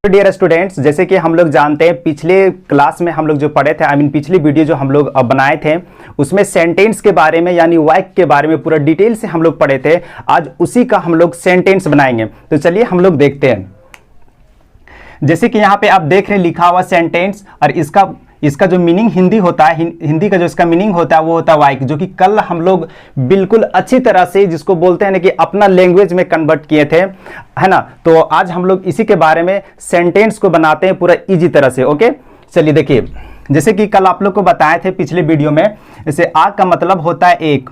Dear students, जैसे कि हम लोग जानते हैं पिछले क्लास में हम लोग जो पढ़े थे पिछली वीडियो जो हम लोग बनाए थे उसमें सेंटेंस के बारे में यानी वाक्य के बारे में पूरा डिटेल से हम लोग पढ़े थे। आज उसी का हम लोग सेंटेंस बनाएंगे। तो चलिए हम लोग देखते हैं। जैसे कि यहाँ पे आप देख रहे हैं लिखा हुआ सेंटेंस, और इसका जो मीनिंग हिंदी होता है, हिंदी का जो इसका मीनिंग होता है वो होता है वाक्य, जो कि कल हम लोग बिल्कुल अच्छी तरह से जिसको बोलते हैं ना कि अपना लैंग्वेज में कन्वर्ट किए थे, है ना। तो आज हम लोग इसी के बारे में सेंटेंस को बनाते हैं पूरा इजी तरह से। ओके, चलिए देखिए, जैसे कि कल आप लोग को बताए थे पिछले वीडियो में, जैसे आ का मतलब होता है एक,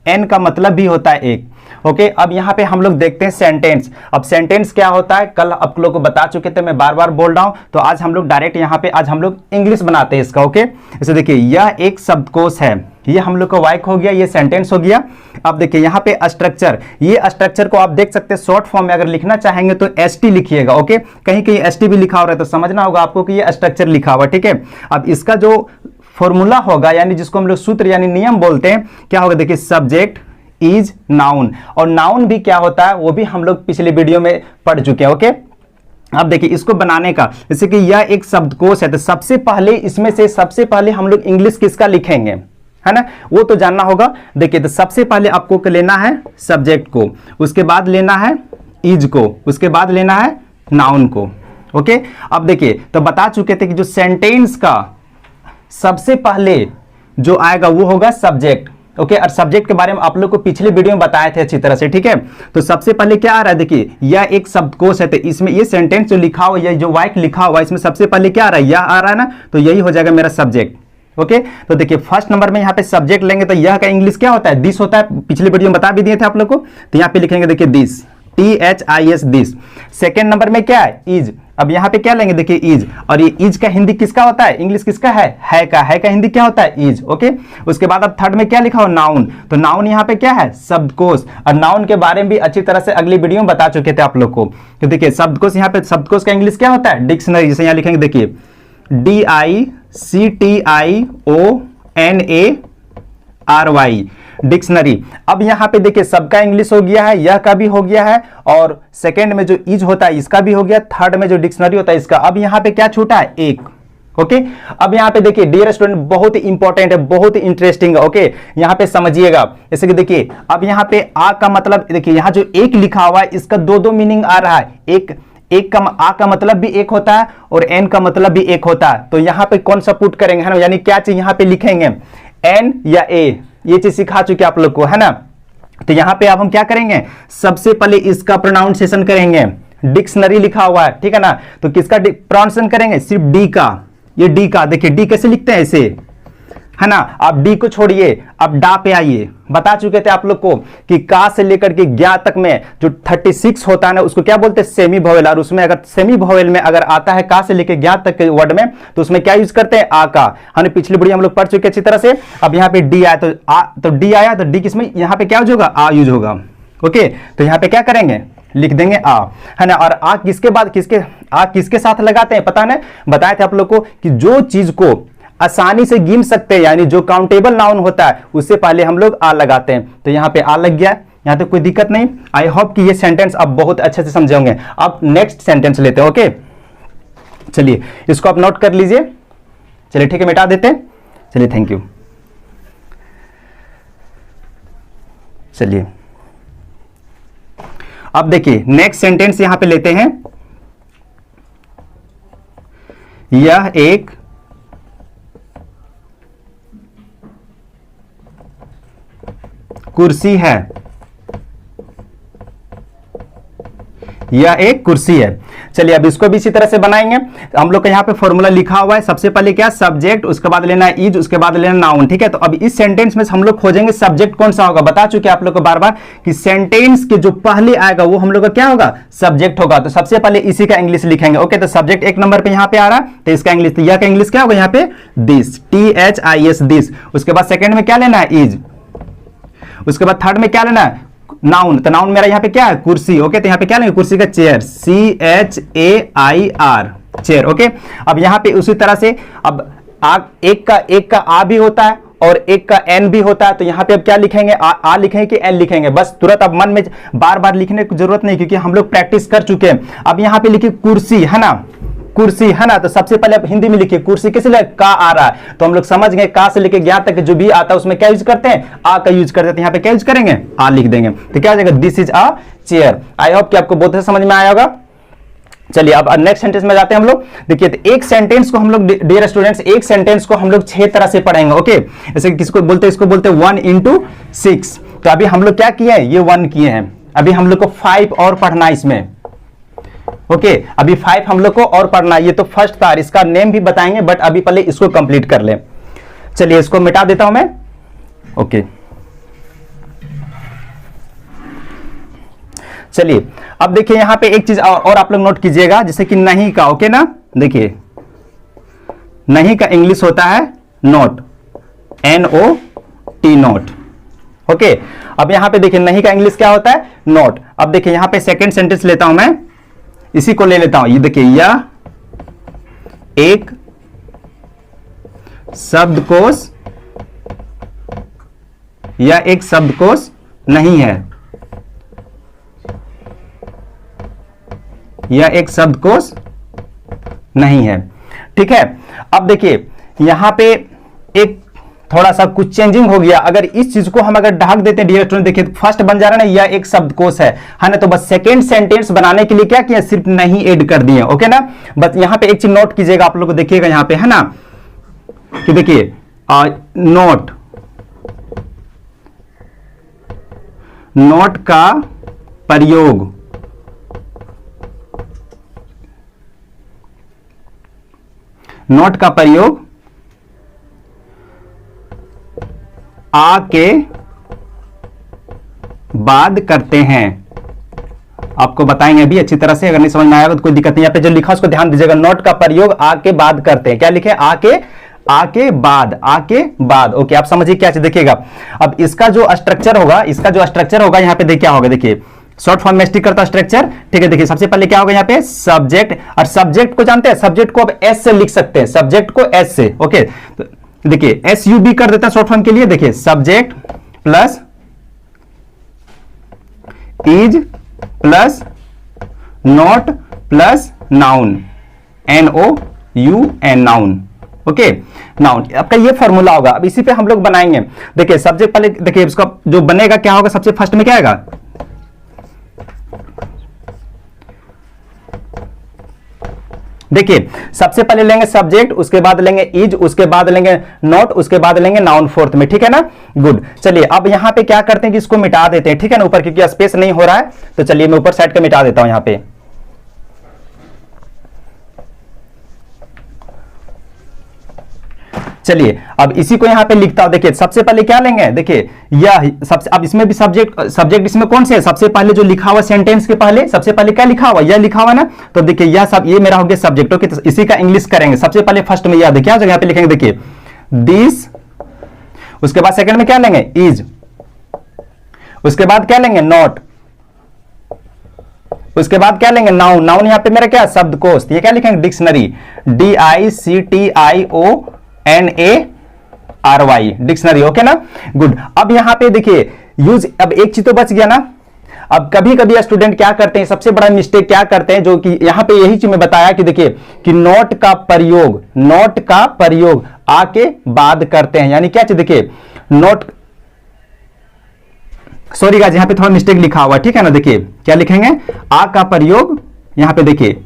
एन का मतलब भी होता है एक। ओके, अब यहाँ पे हम लोग देखते हैं सेंटेंस। अब सेंटेंस क्या होता है कल आप लोग को बता चुके थे, मैं बार बार बोल रहा हूं। तो आज हम लोग डायरेक्ट यहाँ पे आज हम लोग इंग्लिश बनाते हैं इसका। ओके, जैसे देखिए यह एक शब्दकोश है, ये हम लोग का वाक्य हो गया, ये सेंटेंस हो गया। अब देखिए यहाँ पे स्ट्रक्चर, ये स्ट्रक्चर को आप देख सकते हैं शॉर्ट फॉर्म में अगर लिखना चाहेंगे तो एसटी लिखिएगा। ओके, कहीं कहीं एसटी भी लिखा हो रहा है तो समझना होगा आपको कि ये स्ट्रक्चर लिखा हुआ, ठीक है। अब इसका जो फॉर्मूला होगा यानी जिसको हम लोग सूत्र यानी नियम बोलते हैं, क्या होगा देखिए, सब्जेक्ट इज नाउन। और नाउन भी क्या होता है वो भी हम लोग पिछले वीडियो में पढ़ चुके हैं। ओके, अब देखिए इसको बनाने का, जैसे कि यह एक शब्दकोश है तो सबसे पहले इसमें से सबसे पहले हम लोग इंग्लिश किसका लिखेंगे, है ना, वो तो जानना होगा। देखिए तो सबसे पहले आपको लेना है सब्जेक्ट को, उसके बाद लेना है इज को, उसके बाद लेना है नाउन को। ओके, अब देखिए तो बता चुके थे कि जो सेंटेंस का सबसे पहले जो आएगा वो होगा सब्जेक्ट। ओके, और सब्जेक्ट के बारे में आप लोग को पिछले वीडियो में बताए थे अच्छी तरह से, ठीक है। तो सबसे पहले क्या आ रहा है, देखिए यह एक शब्दकोश है तो इसमें ये सेंटेंस जो लिखा हुआ, ये जो वाक्य लिखा हुआ है इसमें सबसे पहले क्या आ रहा है, यह आ रहा है ना, तो यही हो जाएगा मेरा सब्जेक्ट। ओके, तो देखिए फर्स्ट नंबर में यहाँ पे सब्जेक्ट लेंगे तो यह का इंग्लिश क्या होता है, दिस होता है, पिछले वीडियो में बता भी दिए थे आप लोग को। तो यहाँ पे लिखेंगे देखिए this, THIS this. Second number में क्या है, इज। अब यहाँ पे क्या लेंगे, देखिए इज, और ये इज का हिंदी किसका होता है, इंग्लिश किसका है का, है का हिंदी क्या होता है, इज। ओके, उसके बाद अब थर्ड में क्या लिखा हो, नाउन। तो नाउन यहाँ पे क्या है, शब्दकोश। और नाउन के बारे में भी अच्छी तरह से अगली वीडियो में बता चुके थे आप लोग को। तो देखिए शब्दकोश, यहाँ पे शब्दकोश का इंग्लिश क्या होता है, डिक्शनरी। जैसे यहाँ लिखेंगे देखिए DICTIONARY, डिक्शनरी। अब यहाँ पे देखिए सबका इंग्लिश हो गया है, यह का भी हो गया है, और सेकंड में जो इज होता है इसका भी हो गया, थर्ड में जो डिक्शनरी होता है इसका। अब यहाँ पे क्या छूटा है, एक। ओके, अब यहाँ पे देखिए डियर स्टूडेंट बहुत ही इंपॉर्टेंट है, बहुत ही इंटरेस्टिंग है। ओके, यहाँ पे समझिएगा, जैसे कि देखिए अब यहाँ पे आ का मतलब, देखिए यहाँ जो एक लिखा हुआ है इसका दो दो मीनिंग आ रहा है। एक का आ का मतलब भी एक होता है और एन का मतलब भी एक होता है। तो यहाँ पे कौन सा पुट करेंगे, है ना, यानी क्या चीज यहाँ पे लिखेंगे, एन या ए, ये चीज सिखा चुके आप लोग को, है ना। तो यहाँ पे अब हम क्या करेंगे, सबसे पहले इसका प्रोनाउंसिएशन करेंगे, डिक्शनरी लिखा हुआ है, ठीक है ना। तो किसका प्रोनाउंसिएशन करेंगे, सिर्फ डी का। ये डी का, देखिए डी कैसे लिखते हैं ऐसे, है ना। आप डी को छोड़िए, अब डा पे आइए। बता चुके थे आप लोग को कि का से लेकर के ज्ञा तक में जो 36 होता है ना उसको क्या बोलते हैं, सेमी वोवेल। और उसमें अगर सेमी वोवेल में अगर आता है का से लेकर ज्ञा तक के वर्ड में तो उसमें क्या यूज करते हैं, आ का। हमने पिछली वीडियो हम लोग पढ़ चुके अच्छी तरह से। अब यहाँ पे डी आया तो डी आया तो डी किसमें, यहाँ पे क्या यूज होगा, आ यूज होगा। ओके, तो यहाँ पे क्या करेंगे, लिख देंगे आ, है ना। और आ किसके बाद किसके साथ लगाते हैं पता है, बताए थे आप लोग को कि जो चीज को आसानी से गिन सकते हैं यानी जो काउंटेबल नाउन होता है उससे पहले हम लोग आ लगाते हैं। तो यहाँ पे आ लग गया, यहाँ तो कोई दिक्कत नहीं। आई होप कि ये सेंटेंस आप बहुत अच्छे से समझे होंगे। अब नेक्स्ट सेंटेंस लेते हैं। ओके, चलिए इसको आप नोट कर लीजिए। चलिए ठीक है, मिटा देते हैं। चलिए थैंक यू। चलिए अब देखिए नेक्स्ट सेंटेंस यहां पे लेते हैं, यह एक कुर्सी है, यह एक कुर्सी है। चलिए अब इसको भी इसी तरह से बनाएंगे। हम लोग का यहाँ पे फॉर्मूला लिखा हुआ है, सबसे पहले क्या, सब्जेक्ट, उसके बाद लेना है इज, उसके बाद लेना नाउन, ठीक है। तो अब इस सेंटेंस में हम लोग खोजेंगे सब्जेक्ट कौन सा होगा। बता चुके आप लोग को बार बार कि सेंटेंस के जो पहले आएगा वो हम लोग का क्या होगा, सब्जेक्ट होगा। तो सबसे पहले इसी का इंग्लिश लिखेंगे। ओके, तो सब्जेक्ट एक नंबर पे यहाँ पे आ रहा है तो इसका इंग्लिश, तो यह का इंग्लिश क्या होगा, यहाँ पे दिस, THIS दिस। उसके बाद सेकेंड में क्या लेना है, इज। उसके बाद थर्ड में क्या लेना है, नाउन। तो नाउन मेरा यहाँ पे क्या है, कुर्सी। ओके, तो यहाँ पे क्या लेंगे, कुर्सी का चेयर, CHAIR, चेयर। ओके, अब यहाँ पे उसी तरह से अब एक का आ भी होता है और एक का एन भी होता है। तो यहाँ पे अब क्या लिखेंगे, आ लिखेंगे कि एन लिखेंगे, बस तुरंत अब मन में बार बार लिखने की जरूरत नहीं क्योंकि हम लोग प्रैक्टिस कर चुके हैं। अब यहाँ पे लिखिए कुर्सी, है ना, कुर्सी, है ना। तो सबसे पहले आप हिंदी में लिखिए कुर्सी, किस लिए का आ रहा है, तो हम लोग समझ गए का से लेके ज्ञा तक जो भी आता है उसमें क्या यूज करते हैं, आ का यूज करते हैं। यहाँ पे क्या यूज करेंगे, आ लिख देंगे, तो क्या हो जाएगा, this is a chair. I hope कि आपको बहुत से समझ में आया होगा। चलिए अब नेक्स्ट सेंटेंस में जाते हैं हम लोग। देखिए तो एक सेंटेंस को हम लोग, डियर स्टूडेंट्स, एक सेंटेंस को हम लोग 6 तरह से पढ़ेंगे, ओके। जैसे किसको बोलते हैं, इसको बोलते हैं 1 into 6। तो अभी हम लोग क्या किए हैं, ये 1 किए हैं, अभी हम लोग को 5 और पढ़ना है इसमें, ओके। अभी 5 हम लोग को और पढ़ना है। ये तो फर्स्ट था, इसका नेम भी बताएंगे, बट अभी पहले इसको कंप्लीट कर ले। चलिए इसको मिटा देता हूं मैं, ओके। चलिए अब देखिए यहां पे एक चीज और आप लोग नोट कीजिएगा, जैसे कि नहीं का, ओके ना। देखिए नहीं का इंग्लिश होता है नोट, NOT नोट, ओके। अब यहां पे देखिए नहीं का इंग्लिश क्या होता है, नोट। अब देखिए यहां पे सेकंड सेंटेंस लेता हूं मैं, इसी को ले लेता हूं। ये देखिए यह एक शब्दकोश, यह एक शब्दकोश नहीं है, यह एक शब्दकोश नहीं है, ठीक है। अब देखिए यहां पे एक थोड़ा सा कुछ चेंजिंग हो गया। अगर इस चीज को हम अगर ढक देते हैं डियर स्टूडेंट, देखिए फर्स्ट बन जा रहा है ना, यह एक शब्दकोश है ना। तो बस सेकंड सेंटेंस बनाने के लिए क्या किया, सिर्फ नहीं ऐड कर दिए, ओके ना। बस यहां पे एक चीज नोट कीजिएगा, आप लोग को देखिएगा यहां पे, है ना, कि देखिए नोट, नोट का प्रयोग, नोट का प्रयोग आ के बाद करते हैं। आपको बताएंगे अभी अच्छी तरह से, अगर नहीं समझ में आएगा तो कोई दिक्कत नहीं। यहां पे जो लिखा उसको ध्यान दीजिएगा, नोट का प्रयोग आ के बाद करते हैं। क्या लिखे, आके बाद, ओके। आप समझिए क्या चीज, देखिएगा अब इसका जो स्ट्रक्चर होगा, इसका जो स्ट्रक्चर होगा यहाँ पे देखिए क्या होगा, देखिए शॉर्ट फॉर्म में स्टिक करता स्ट्रक्चर, ठीक है। देखिए सबसे पहले क्या होगा यहाँ पे, सब्जेक्ट, और सब्जेक्ट को जानते हैं, सब्जेक्ट को अब एस से लिख सकते हैं, सब्जेक्ट को एस से, ओके। तो देखिए SUB कर देता है शॉर्ट फॉर्म के लिए, देखिए subject plus is plus not plus noun, NOUN, noun, okay, noun. आपका ये फॉर्मूला होगा। अब इसी पे हम लोग बनाएंगे। देखिए सब्जेक्ट पहले, देखिए इसका जो बनेगा क्या होगा, सबसे फर्स्ट में क्या आएगा, देखिए सबसे पहले लेंगे सब्जेक्ट, उसके बाद लेंगे इज, उसके बाद लेंगे नॉट, उसके बाद लेंगे नाउन फोर्थ में, ठीक है ना। गुड। चलिए अब यहां पे क्या करते हैं कि इसको मिटा देते हैं, ठीक है ना, ऊपर, क्योंकि स्पेस नहीं हो रहा है। तो चलिए मैं ऊपर साइड का मिटा देता हूं यहां पे। चलिए अब इसी को यहां पे लिखता हूं। देखिए सबसे पहले क्या लेंगे, देखिए यह सबसे, अब इसमें भी सब्जेक्ट इसमें कौन से है, सबसे पहले जो लिखा हुआ सेंटेंस के पहले सबसे पहले क्या लिखा हुआ, यह लिखा हुआ ना। तो देखिए यह सब, ये मेरा हो गया सब्जेक्ट, ओके। तो इसी का इंग्लिश करेंगे। सबसे पहले फर्स्ट में यह देखिए यहां पे लिखेंगे, देखिए दिस, उसके बाद सेकंड में क्या लेंगे, इज, उसके बाद क्या लेंगे, नॉट, उसके बाद क्या लेंगे, नाउन। नाउन यहां पे मेरा क्या, शब्दकोश। ये क्या लिखेंगे, डिक्शनरी, DICTIONARY, डिक्शनरी, ओके ना। गुड। अब यहां पे देखिए यूज, अब एक चीज तो बच गया ना। अब कभी कभी स्टूडेंट क्या करते हैं, सबसे बड़ा मिस्टेक क्या करते हैं, जो कि यहां पे यही चीज मैं बताया कि देखिए कि नोट का प्रयोग आके बाद करते हैं। यानी क्या चीज, देखिए नोट, सॉरी गाइस, यहां पे थोड़ा मिस्टेक लिखा हुआ है, ठीक है ना। देखिए क्या लिखेंगे, आ का प्रयोग यहां पे देखिए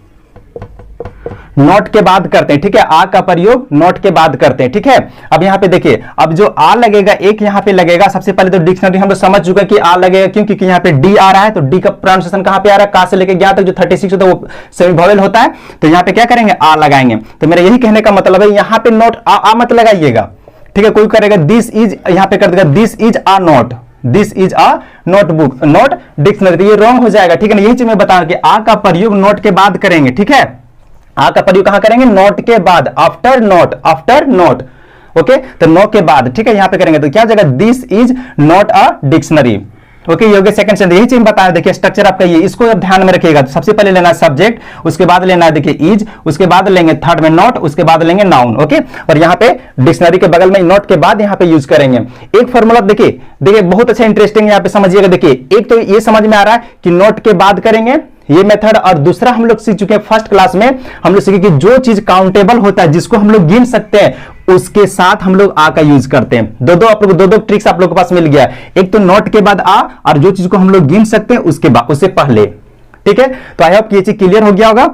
नोट के बाद करते हैं, ठीक है। आ का प्रयोग नोट के बाद करते हैं, ठीक है। अब यहां पे देखिए, अब जो आ लगेगा एक यहां पे लगेगा, सबसे पहले तो डिक्शनरी हम लोग समझ चुके कि आ लगेगा, क्योंकि यहां पे डी आ रहा है। तो डी का प्रोनाउंसिएशन कहां पे आ रहा है, का से लेके ज्ञा तक जो 36 होता है वो सेमी वोवेल होता है। तो यहां पे क्या करेंगे, आ लगाएंगे। तो मेरा यही कहने का मतलब है, यहां पे नोट आ मत लगाइएगा, ठीक है। कोई करेगा दिस इज, यहां पे कर देगा this is a note, this is a notebook, note dictionary, तो ये रॉन्ग हो जाएगा, ठीक है ना। यही चीज मैं बता रहा हूं कि आ का प्रयोग नोट के बाद करेंगे, ठीक है। आ का प्रयोग कहां करेंगे, नोट के बाद, आफ्टर नोट, ओके। तो नो के बाद, ठीक है, यहां पे करेंगे। तो क्या जाएगा, this is not a dictionary, okay. ये हो गया सेकंड सेंटेंस। यही चीज बताया, देखिए स्ट्रक्चर आपका ये, इसको अब ध्यान में रखिएगा। तो सबसे पहले लेना है सब्जेक्ट, उसके बाद लेना है देखिए इज, उसके बाद लेंगे थर्ड में नॉट, उसके बाद लेंगे नाउन, ओके। और यहाँ पे डिक्शनरी के बगल में नोट के बाद यहाँ पे यूज करेंगे। एक फॉर्मूला देखिए बहुत अच्छा इंटरेस्टिंग यहाँ पे समझिएगा। देखिए एक तो ये समझ में आ रहा है कि नोट के बाद करेंगे, ये मेथड। और दूसरा हम लोग सीख चुके हैं फर्स्ट क्लास में, हम लोग सीखे कि जो चीज काउंटेबल होता है, जिसको हम लोग गिन सकते हैं, उसके साथ हम लोग आ का यूज करते हैं। दो ट्रिक्स आप लोग के पास मिल गया, एक तो नॉट के बाद आ, और जो चीज को हम लोग गिन सकते हैं उसके बाद, उससे पहले। ठीक है, तो आई होप ये चीज क्लियर हो गया होगा।